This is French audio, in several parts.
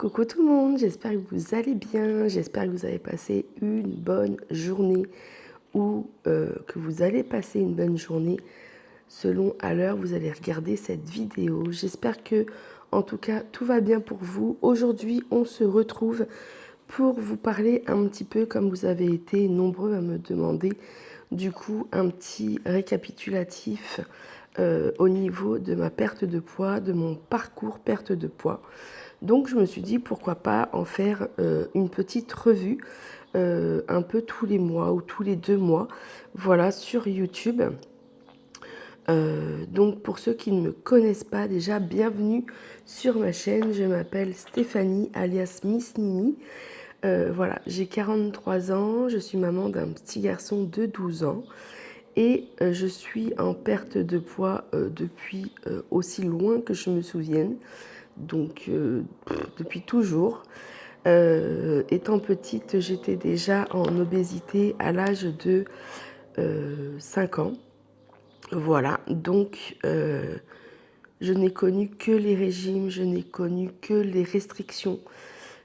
Coucou tout le monde, j'espère que vous allez bien, j'espère que vous avez passé une bonne journée ou que vous allez passer une bonne journée selon à l'heure où vous allez regarder cette vidéo. J'espère que en tout cas tout va bien pour vous. Aujourd'hui on se retrouve pour vous parler un petit peu, comme vous avez été nombreux à me demander, du coup un petit récapitulatif au niveau de ma perte de poids, de mon parcours perte de poids. Donc je me suis dit pourquoi pas en faire une petite revue un peu tous les mois ou tous les 2 mois, voilà, sur YouTube. Donc pour ceux qui ne me connaissent pas déjà, bienvenue sur ma chaîne. Je m'appelle Stéphanie alias Miss Nini. Voilà, j'ai 43 ans, je suis maman d'un petit garçon de 12 ans et je suis en perte de poids depuis aussi loin que je me souvienne, donc depuis toujours. Étant petite, j'étais déjà en obésité à l'âge de 5 ans. Voilà, donc je n'ai connu que les régimes, je n'ai connu que les restrictions,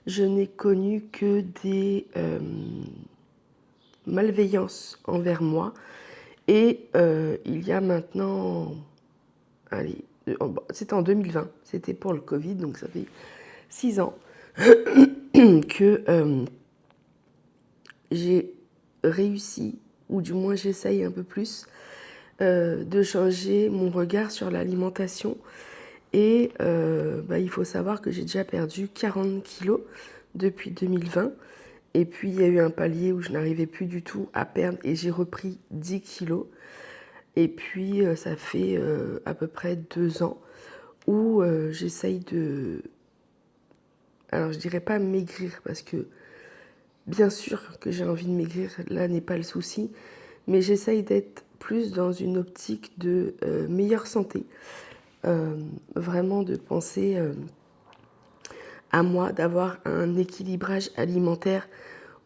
je n'ai connu que des malveillances envers moi. Et il y a maintenant, allez, c'était en 2020, c'était pour le Covid, donc ça fait 6 ans que j'ai réussi, ou du moins j'essaye un peu plus, de changer mon regard sur l'alimentation. Et il faut savoir que j'ai déjà perdu 40 kilos depuis 2020. Et puis il y a eu un palier où je n'arrivais plus du tout à perdre et j'ai repris 10 kilos. Et puis ça fait à peu près 2 ans où j'essaye de... Alors je dirais pas maigrir parce que bien sûr que j'ai envie de maigrir, là n'est pas le souci, mais j'essaye d'être plus dans une optique de meilleure santé. Vraiment de penser à moi, d'avoir un équilibrage alimentaire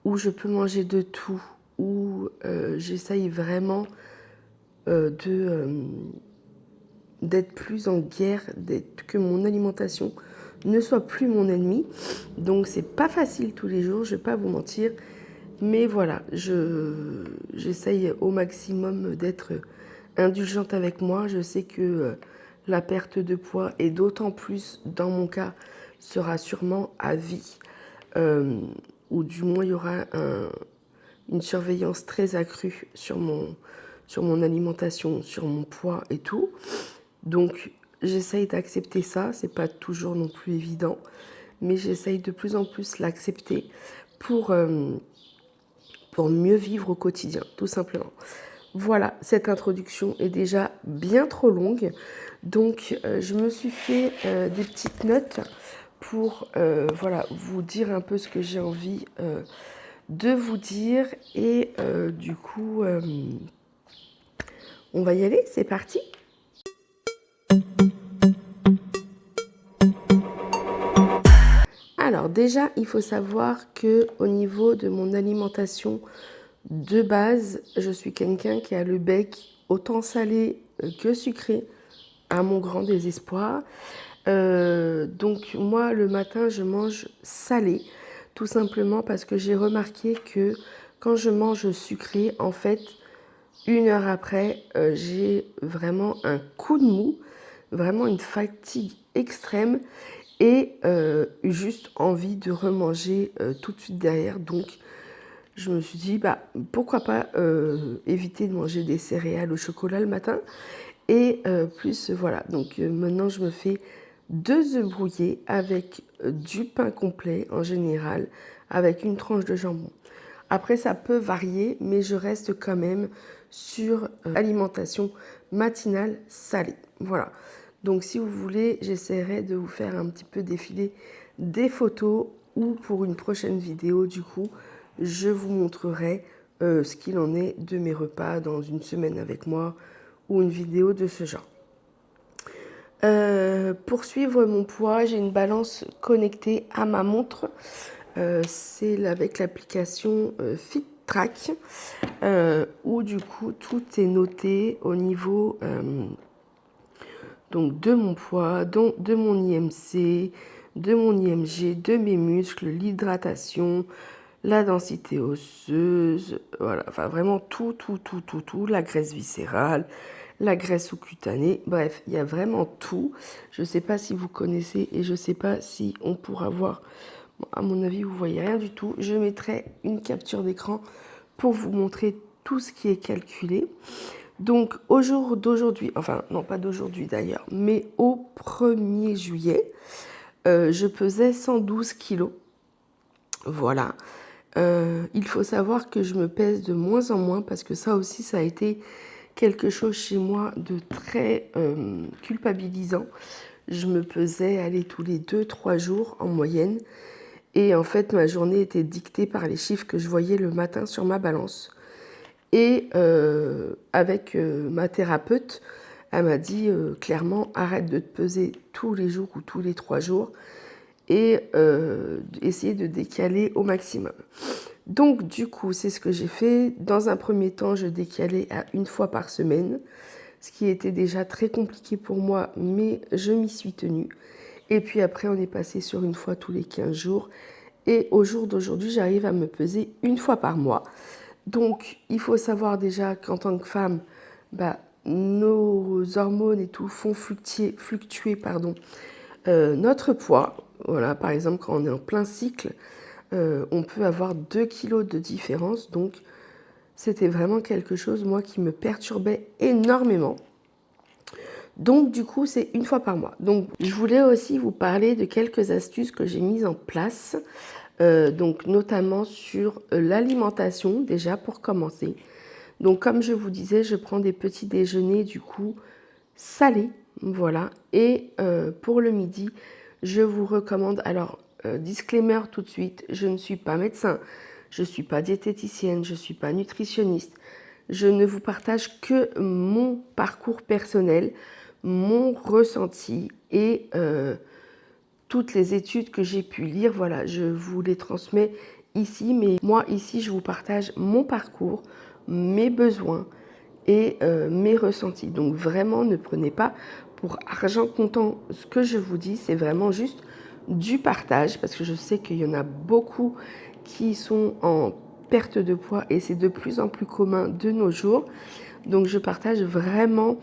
où je peux manger de tout, où j'essaye vraiment d'être plus en guerre, que mon alimentation ne soit plus mon ennemi. Donc c'est pas facile tous les jours, je vais pas vous mentir. Mais voilà, j'essaye au maximum d'être indulgente avec moi. Je sais que la perte de poids, et d'autant plus dans mon cas, sera sûrement à vie. Ou du moins il y aura une surveillance très accrue sur mon alimentation, sur mon poids et tout. Donc j'essaye d'accepter ça, c'est pas toujours non plus évident, mais j'essaye de plus en plus l'accepter pour mieux vivre au quotidien, tout simplement. Voilà, cette introduction est déjà bien trop longue, donc je me suis fait des petites notes pour voilà, vous dire un peu ce que j'ai envie de vous dire. Et du coup, on va y aller, c'est parti. Alors déjà, il faut savoir que au niveau de mon alimentation de base, je suis quelqu'un qui a le bec autant salé que sucré, à mon grand désespoir. Donc moi, le matin, je mange salé, tout simplement parce que j'ai remarqué que quand je mange sucré, en fait, 1 heure après, j'ai vraiment un coup de mou, vraiment une fatigue extrême et juste envie de remanger tout de suite derrière. Donc je me suis dit, pourquoi pas éviter de manger des céréales au chocolat le matin. Et plus, voilà, donc maintenant je me fais 2 œufs brouillés avec du pain complet en général, avec une tranche de jambon. Après, ça peut varier, mais je reste quand même sur alimentation matinale salée. Voilà. Donc si vous voulez, j'essaierai de vous faire un petit peu défiler des photos, ou pour une prochaine vidéo, du coup, je vous montrerai ce qu'il en est de mes repas dans une semaine avec moi, ou une vidéo de ce genre. Pour suivre mon poids, j'ai une balance connectée à ma montre. C'est avec l'application FitTrack, où du coup tout est noté au niveau donc de mon poids, de mon IMC, de mon IMG, de mes muscles, l'hydratation, la densité osseuse, voilà, enfin vraiment tout, la graisse viscérale, la graisse sous-cutanée, bref, il y a vraiment tout. Je ne sais pas si vous connaissez et je ne sais pas si on pourra voir. Bon, à mon avis, vous ne voyez rien du tout. Je mettrai une capture d'écran pour vous montrer tout ce qui est calculé. Donc, au jour d'aujourd'hui, enfin, non pas d'aujourd'hui d'ailleurs, mais au 1er juillet, je pesais 112 kilos. Voilà. Il faut savoir que je me pèse de moins en moins parce que ça aussi, ça a été quelque chose chez moi de très culpabilisant. Je me pesais aller tous les 2-3 jours en moyenne. Et en fait, ma journée était dictée par les chiffres que je voyais le matin sur ma balance. Et avec ma thérapeute, elle m'a dit clairement, arrête de te peser tous les jours ou tous les 3 jours et essayer de décaler au maximum. Donc du coup, c'est ce que j'ai fait. Dans un premier temps, je décalais à 1 fois par semaine, ce qui était déjà très compliqué pour moi, mais je m'y suis tenue. Et puis après, on est passé sur 1 fois tous les 15 jours. Et au jour d'aujourd'hui, j'arrive à me peser 1 fois par mois. Donc, il faut savoir déjà qu'en tant que femme, nos hormones et tout font fluctuer notre poids. Voilà, par exemple, quand on est en plein cycle, on peut avoir 2 kilos de différence. Donc, c'était vraiment quelque chose, moi, qui me perturbait énormément. Donc, du coup, c'est 1 fois par mois. Donc, je voulais aussi vous parler de quelques astuces que j'ai mises en place. Donc, notamment sur l'alimentation, déjà, pour commencer. Donc, comme je vous disais, je prends des petits déjeuners, du coup, salés. Voilà. Et pour le midi, je vous recommande... Alors, disclaimer tout de suite, je ne suis pas médecin, je ne suis pas diététicienne, je ne suis pas nutritionniste. Je ne vous partage que mon parcours personnel, mon ressenti et toutes les études que j'ai pu lire. Voilà, je vous les transmets ici, mais moi ici, je vous partage mon parcours, mes besoins et mes ressentis. Donc vraiment, ne prenez pas pour argent comptant ce que je vous dis, c'est vraiment juste du partage, parce que je sais qu'il y en a beaucoup qui sont en perte de poids et c'est de plus en plus commun de nos jours. Donc je partage vraiment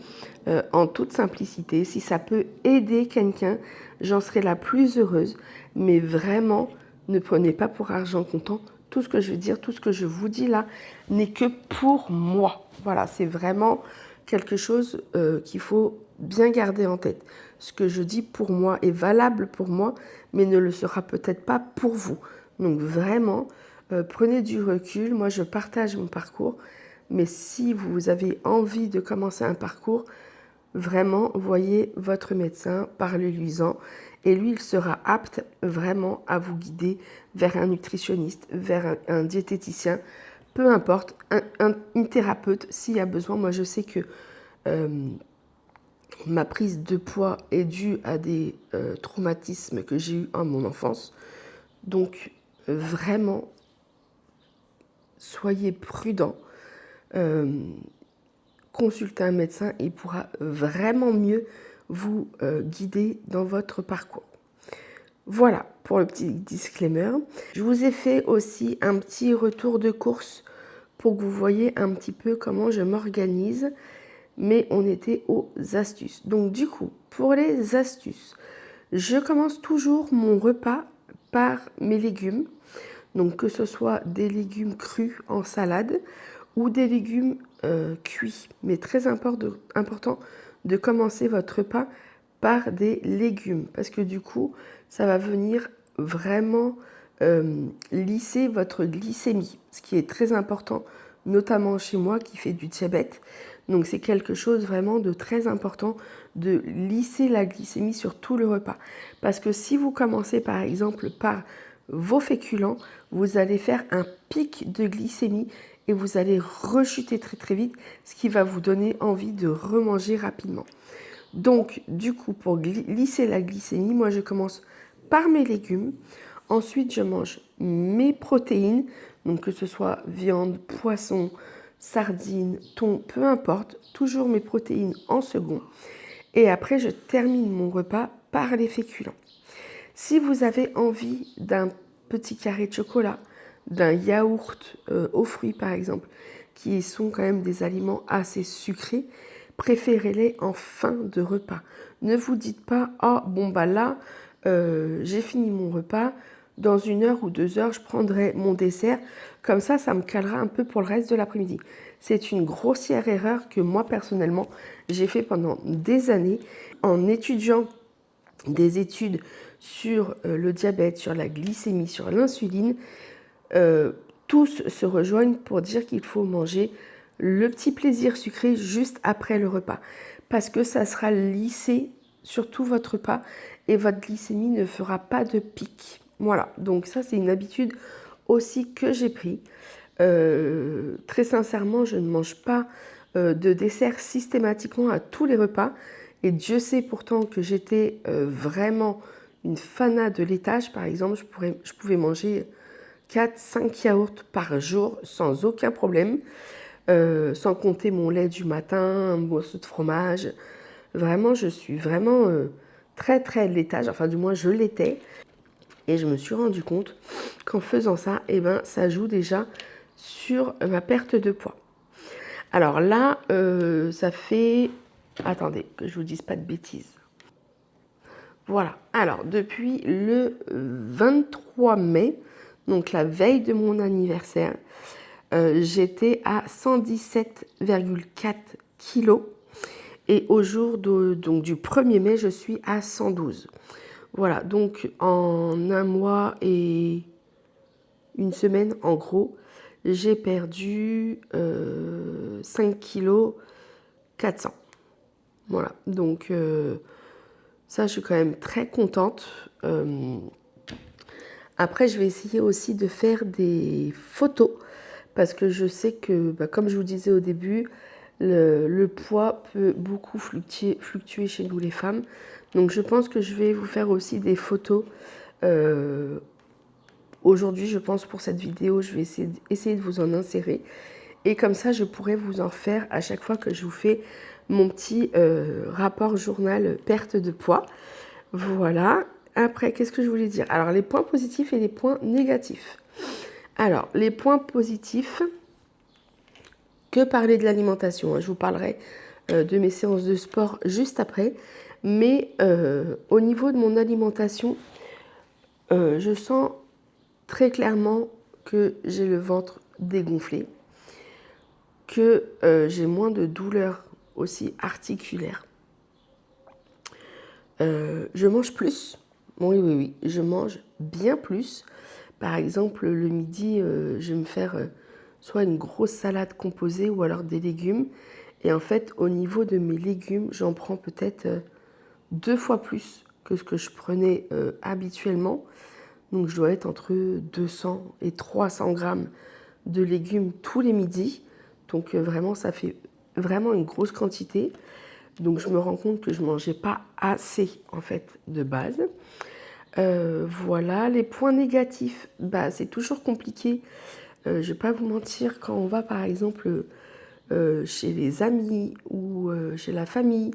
en toute simplicité. Si ça peut aider quelqu'un, j'en serai la plus heureuse. Mais vraiment, ne prenez pas pour argent comptant. Tout ce que je veux dire, tout ce que je vous dis là, n'est que pour moi. Voilà, c'est vraiment quelque chose qu'il faut bien garder en tête. Ce que je dis pour moi est valable pour moi, mais ne le sera peut-être pas pour vous. Donc vraiment, prenez du recul. Moi, je partage mon parcours. Mais si vous avez envie de commencer un parcours, vraiment, voyez votre médecin, parlez-lui-en. Et lui, il sera apte vraiment à vous guider vers un nutritionniste, vers un diététicien, peu importe, une thérapeute s'il y a besoin. Moi, je sais que ma prise de poids est due à des traumatismes que j'ai eus en mon enfance. Donc, vraiment, soyez prudents. Consultez un médecin, il pourra vraiment mieux vous guider dans votre parcours. Voilà pour le petit disclaimer. Je vous ai fait aussi un petit retour de course pour que vous voyez un petit peu comment je m'organise, mais on était aux astuces. Donc du coup, pour les astuces, je commence toujours mon repas par mes légumes. Donc que ce soit des légumes crus en salade ou des légumes cuits. Mais très important de commencer votre repas par des légumes parce que du coup, ça va venir vraiment lisser votre glycémie, ce qui est très important, notamment chez moi qui fait du diabète. Donc c'est quelque chose vraiment de très important de lisser la glycémie sur tout le repas. Parce que si vous commencez par exemple par vos féculents, vous allez faire un pic de glycémie et vous allez rechuter très très vite, ce qui va vous donner envie de remanger rapidement. Donc du coup, pour lisser la glycémie, moi je commence par mes légumes. Ensuite, je mange mes protéines, donc que ce soit viande, poisson, sardines, thon, peu importe, toujours mes protéines en second. Et après, je termine mon repas par les féculents. Si vous avez envie d'un petit carré de chocolat, d'un yaourt aux fruits par exemple, qui sont quand même des aliments assez sucrés, préférez-les en fin de repas. Ne vous dites pas « Oh, bon bah là, j'ai fini mon repas, dans 1 heure ou 2 heures, je prendrai mon dessert, comme ça me calera un peu pour le reste de l'après-midi. » C'est une grossière erreur que moi personnellement, j'ai fait pendant des années en étudiant des études sur le diabète, sur la glycémie, sur l'insuline. Tous se rejoignent pour dire qu'il faut manger le petit plaisir sucré juste après le repas, parce que ça sera lissé sur tout votre repas et votre glycémie ne fera pas de pic. Voilà, donc ça c'est une habitude aussi que j'ai pris. Très sincèrement, je ne mange pas de dessert systématiquement à tous les repas. Et Dieu sait pourtant que j'étais vraiment une fanat de laitage. Par exemple, je pouvais manger 4-5 yaourts par jour sans aucun problème, sans compter mon lait du matin, un morceau de fromage. Vraiment, je suis vraiment très très laitage, enfin du moins je l'étais. Et je me suis rendu compte qu'en faisant ça, eh ben, ça joue déjà sur ma perte de poids. Alors là, ça fait... Attendez, que je vous dise pas de bêtises. Voilà, alors depuis le 23 mai, donc la veille de mon anniversaire, j'étais à 117,4 kilos. Et au jour donc du 1er mai, je suis à 112. Voilà, donc en 1 mois et 1 semaine, en gros, j'ai perdu 5 kilos 400. Voilà, donc ça, je suis quand même très contente. Après, je vais essayer aussi de faire des photos parce que je sais que, comme je vous disais au début, le poids peut beaucoup fluctuer chez nous les femmes. Donc je pense que je vais vous faire aussi des photos. Aujourd'hui, je pense pour cette vidéo, je vais essayer de vous en insérer. Et comme ça, je pourrai vous en faire à chaque fois que je vous fais mon petit rapport journal perte de poids. Voilà. Après, qu'est-ce que je voulais dire? Alors, les points positifs et les points négatifs. Alors, les points positifs, que parler de l'alimentation. Je vous parlerai de mes séances de sport juste après. Mais au niveau de mon alimentation, je sens très clairement que j'ai le ventre dégonflé, que j'ai moins de douleurs aussi articulaires. Je mange plus. Oui, oui, oui, je mange bien plus. Par exemple, le midi, je vais me faire soit une grosse salade composée ou alors des légumes. Et en fait, au niveau de mes légumes, j'en prends peut-être 2 fois plus que ce que je prenais habituellement. Donc, je dois être entre 200 et 300 grammes de légumes tous les midis. Donc, vraiment, ça fait vraiment une grosse quantité. Donc, je me rends compte que je ne mangeais pas assez, en fait, de base. Voilà, les points négatifs, c'est toujours compliqué. Je ne vais pas vous mentir, quand on va, par exemple, chez les amis ou chez la famille,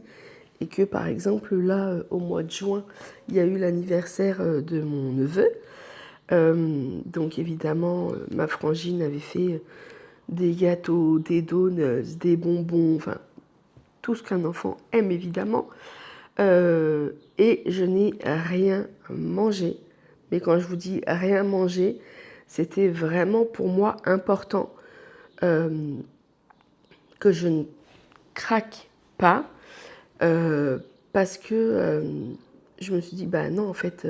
et que, par exemple, là, au mois de juin, il y a eu l'anniversaire de mon neveu. Donc, évidemment, ma frangine avait fait des gâteaux, des donuts, des bonbons, enfin, tout ce qu'un enfant aime évidemment. Et je n'ai rien mangé. Mais quand je vous dis rien mangé, c'était vraiment pour moi important que je ne craque pas parce que je me suis dit, non, en fait,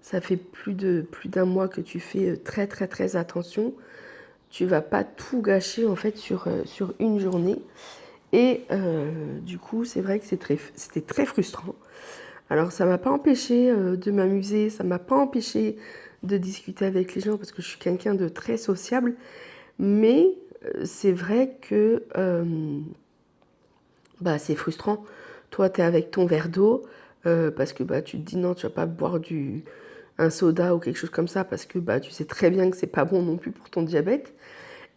ça fait plus d'un mois que tu fais très, très, très attention. Tu vas pas tout gâcher en fait sur une journée. Et du coup, c'est vrai que c'était très frustrant. Alors, ça ne m'a pas empêché de m'amuser, ça ne m'a pas empêché de discuter avec les gens parce que je suis quelqu'un de très sociable. Mais c'est vrai que c'est frustrant. Toi, tu es avec ton verre d'eau parce que tu te dis non, tu ne vas pas boire un soda ou quelque chose comme ça parce que tu sais très bien que c'est pas bon non plus pour ton diabète.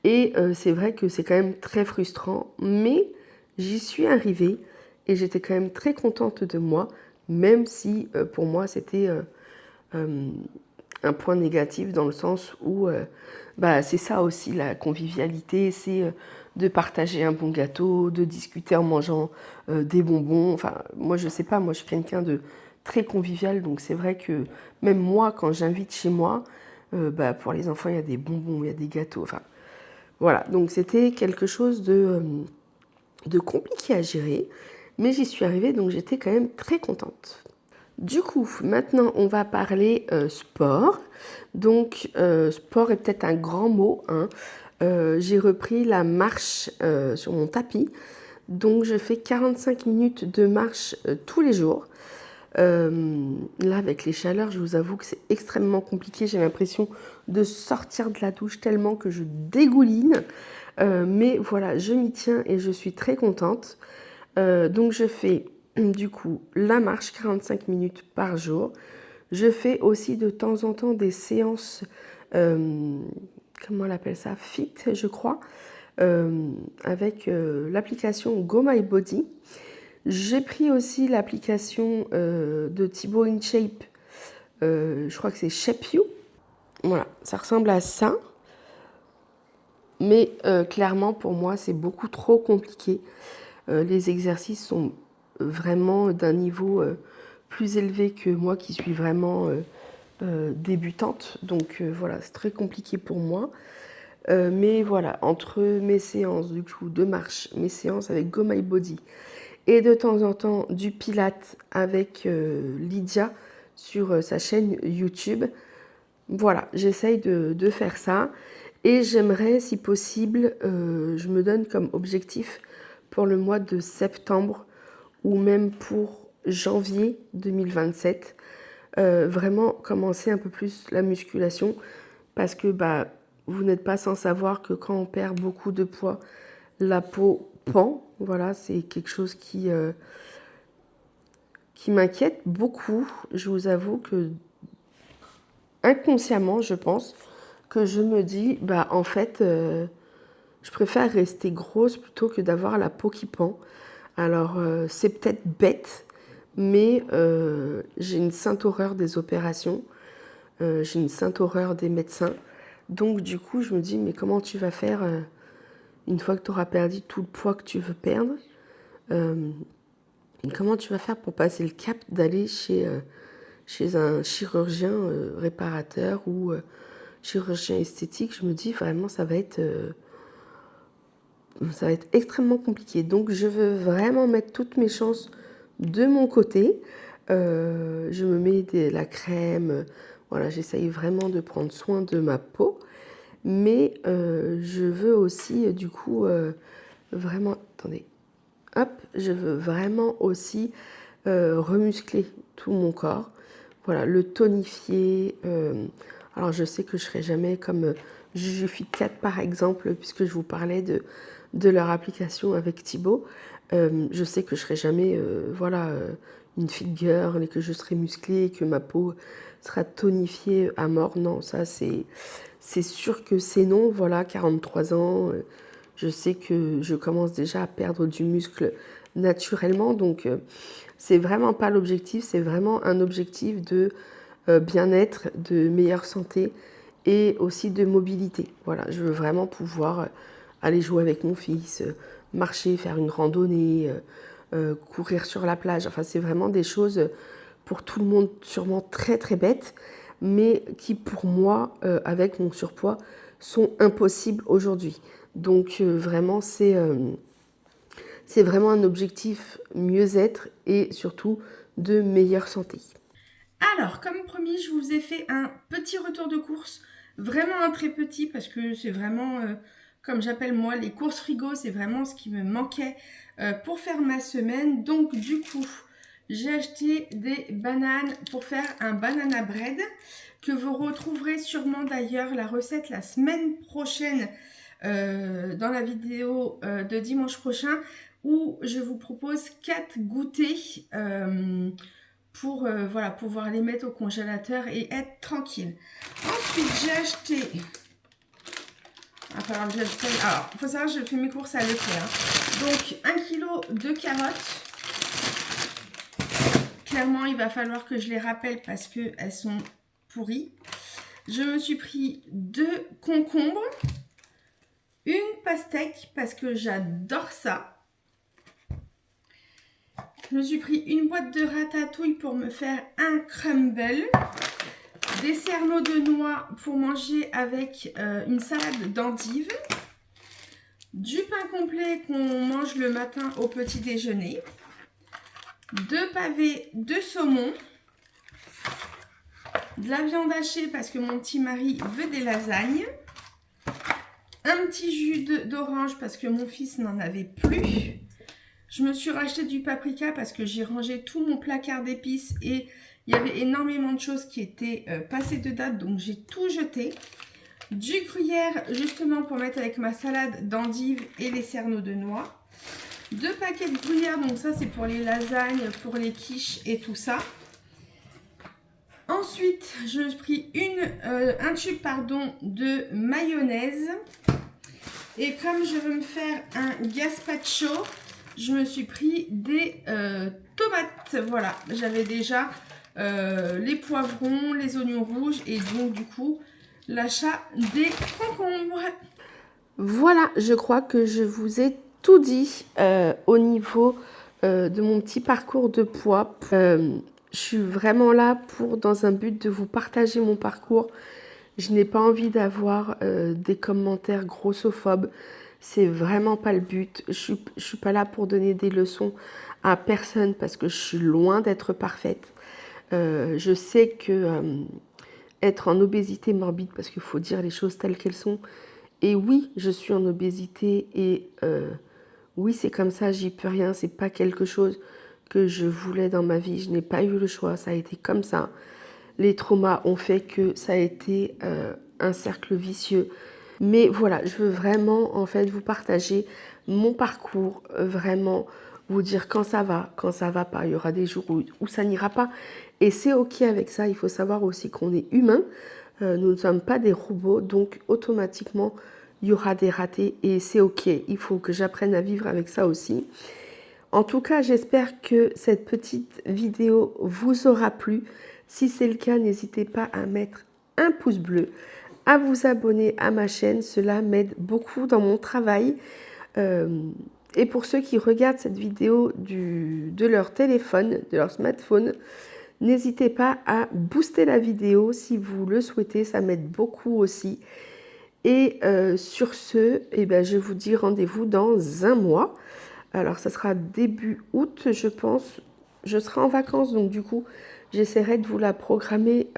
Et c'est vrai que c'est quand même très frustrant, mais j'y suis arrivée et j'étais quand même très contente de moi, même si pour moi c'était un point négatif dans le sens où bah, c'est ça aussi la convivialité, c'est de partager un bon gâteau, de discuter en mangeant des bonbons. Enfin, moi je sais pas, moi je suis quelqu'un de très convivial, donc c'est vrai que même moi quand j'invite chez moi, bah, pour les enfants il y a des bonbons, il y a des gâteaux, enfin voilà. Donc c'était quelque chose de compliqué à gérer, mais j'y suis arrivée, donc j'étais quand même très contente. Du coup, maintenant, on va parler sport. Donc, sport est peut-être un grand mot, hein. J'ai repris la marche sur mon tapis. Donc, je fais 45 minutes de marche tous les jours. Là, avec les chaleurs, je vous avoue que c'est extrêmement compliqué. J'ai l'impression de sortir de la douche tellement que je dégouline. Mais voilà, je m'y tiens et je suis très contente. Donc, je fais du coup la marche 45 minutes par jour. Je fais aussi de temps en temps des séances, comment on appelle ça, fit, je crois, avec l'application Go My Body. J'ai pris aussi l'application de Thibaut InShape, je crois que c'est Shape You. Voilà, ça ressemble à ça. Mais clairement, pour moi, c'est beaucoup trop compliqué. Les exercices sont vraiment d'un niveau plus élevé que moi qui suis vraiment débutante. Donc voilà, c'est très compliqué pour moi. Mais voilà, entre mes séances du coup de marche, mes séances avec Go My Body et de temps en temps du Pilates avec Lydia sur sa chaîne YouTube, voilà, j'essaye de faire ça. Et j'aimerais, si possible, je me donne comme objectif pour le mois de septembre ou même pour janvier 2027, vraiment commencer un peu plus la musculation parce que bah, vous n'êtes pas sans savoir que quand on perd beaucoup de poids, la peau pend. Voilà, c'est quelque chose qui m'inquiète beaucoup. Je vous avoue que inconsciemment, je pense que je me dis, bah en fait, je préfère rester grosse plutôt que d'avoir la peau qui pend. Alors, c'est peut-être bête, mais j'ai une sainte horreur des opérations, j'ai une sainte horreur des médecins. Donc, du coup, je me dis, mais comment tu vas faire une fois que tu auras perdu tout le poids que tu veux perdre comment tu vas faire pour passer le cap d'aller chez un chirurgien réparateur ou chirurgien esthétique? Je me dis, vraiment, ça va être extrêmement compliqué. Donc, je veux vraiment mettre toutes mes chances de mon côté. Je me mets la crème. Voilà, j'essaye vraiment de prendre soin de ma peau. Mais je veux aussi, du coup, vraiment... Attendez. Hop, je veux vraiment aussi remuscler tout mon corps. Voilà, le tonifier. Alors, je sais que je ne serai jamais comme Juju Fit 4, par exemple, puisque je vous parlais de leur application avec Thibaut. Je sais que je ne serai jamais voilà, une fit girl et que je serai musclée et que ma peau sera tonifiée à mort. Non, ça, c'est sûr que c'est non. Voilà, 43 ans, je sais que je commence déjà à perdre du muscle naturellement. Donc, c'est vraiment pas l'objectif. C'est vraiment un objectif de bien-être, de meilleure santé et aussi de mobilité. Voilà, je veux vraiment pouvoir aller jouer avec mon fils, marcher, faire une randonnée, courir sur la plage. Enfin, c'est vraiment des choses pour tout le monde sûrement très très bêtes, mais qui pour moi, avec mon surpoids, sont impossibles aujourd'hui. Donc vraiment, c'est vraiment un objectif mieux-être et surtout de meilleure santé. Alors, comme promis, je vous ai fait un petit retour de course, vraiment un très petit parce que c'est vraiment, comme j'appelle moi, les courses frigo, c'est vraiment ce qui me manquait pour faire ma semaine. Donc, du coup, j'ai acheté des bananes pour faire un banana bread que vous retrouverez sûrement d'ailleurs la recette la semaine prochaine dans la vidéo de dimanche prochain où je vous propose 4 goûters pour voilà, pouvoir les mettre au congélateur et être tranquille. Ensuite, j'ai acheté... Alors, il faut savoir que je fais mes courses à Leclerc. Donc, 1 kg de carottes clairement, il va falloir que je les rappelle parce qu'elles sont pourries. Je me suis pris 2 concombres, une pastèque parce que j'adore ça. Je me suis pris une boîte de ratatouille pour me faire un crumble. Des cerneaux de noix pour manger avec une salade d'endives. Du pain complet qu'on mange le matin au petit déjeuner. 2 pavés de saumon. De la viande hachée parce que mon petit mari veut des lasagnes. Un petit jus d'orange parce que mon fils n'en avait plus. Je me suis racheté du paprika parce que j'ai rangé tout mon placard d'épices et il y avait énormément de choses qui étaient passées de date, donc j'ai tout jeté. Du gruyère justement pour mettre avec ma salade d'endives et les cerneaux de noix. 2 paquets de gruyère, donc ça c'est pour les lasagnes, pour les quiches et tout ça. Ensuite, j'ai pris un tube de mayonnaise. Et comme je veux me faire un gazpacho, je me suis pris des tomates. Voilà, j'avais déjà les poivrons, les oignons rouges et donc du coup l'achat des concombres. Voilà, je crois que je vous ai tout dit au niveau de mon petit parcours de poids. Je suis vraiment là dans un but de vous partager mon parcours. Je n'ai pas envie d'avoir des commentaires grossophobes. C'est vraiment pas le but. Je suis pas là pour donner des leçons à personne parce que je suis loin d'être parfaite. Je sais que être en obésité morbide, parce qu'il faut dire les choses telles qu'elles sont. Et oui, je suis en obésité et oui, c'est comme ça, j'y peux rien. C'est pas quelque chose que je voulais dans ma vie. Je n'ai pas eu le choix, ça a été comme ça. Les traumas ont fait que ça a été un cercle vicieux. Mais voilà, je veux vraiment en fait vous partager mon parcours, vraiment vous dire quand ça va pas. Il y aura des jours où ça n'ira pas. Et c'est ok avec ça. Il faut savoir aussi qu'on est humain. Nous ne sommes pas des robots. Donc automatiquement, il y aura des ratés. Et c'est ok. Il faut que j'apprenne à vivre avec ça aussi. En tout cas, j'espère que cette petite vidéo vous aura plu. Si c'est le cas, n'hésitez pas à mettre un pouce bleu, à vous abonner à ma chaîne. Cela m'aide beaucoup dans mon travail. Et pour ceux qui regardent cette vidéo de leur téléphone, de leur smartphone, n'hésitez pas à booster la vidéo si vous le souhaitez. Ça m'aide beaucoup aussi. Et sur ce, je vous dis rendez-vous dans un mois. Alors, ça sera début août, je pense. Je serai en vacances, donc du coup, j'essaierai de vous la programmer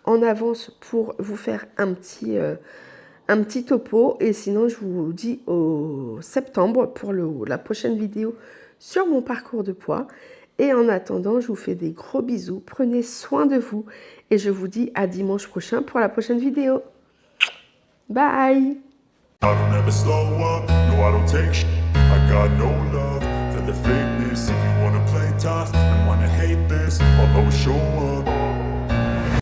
en avance pour vous faire un petit topo. Et sinon, je vous dis au septembre pour la prochaine vidéo sur mon parcours de poids. Et en attendant, je vous fais des gros bisous. Prenez soin de vous. Et je vous dis à dimanche prochain pour la prochaine vidéo. Bye! I don't ever slow up, no I don't take shit. I got no love for the fakeness. If you wanna play tough and wanna hate this, I'll always show up.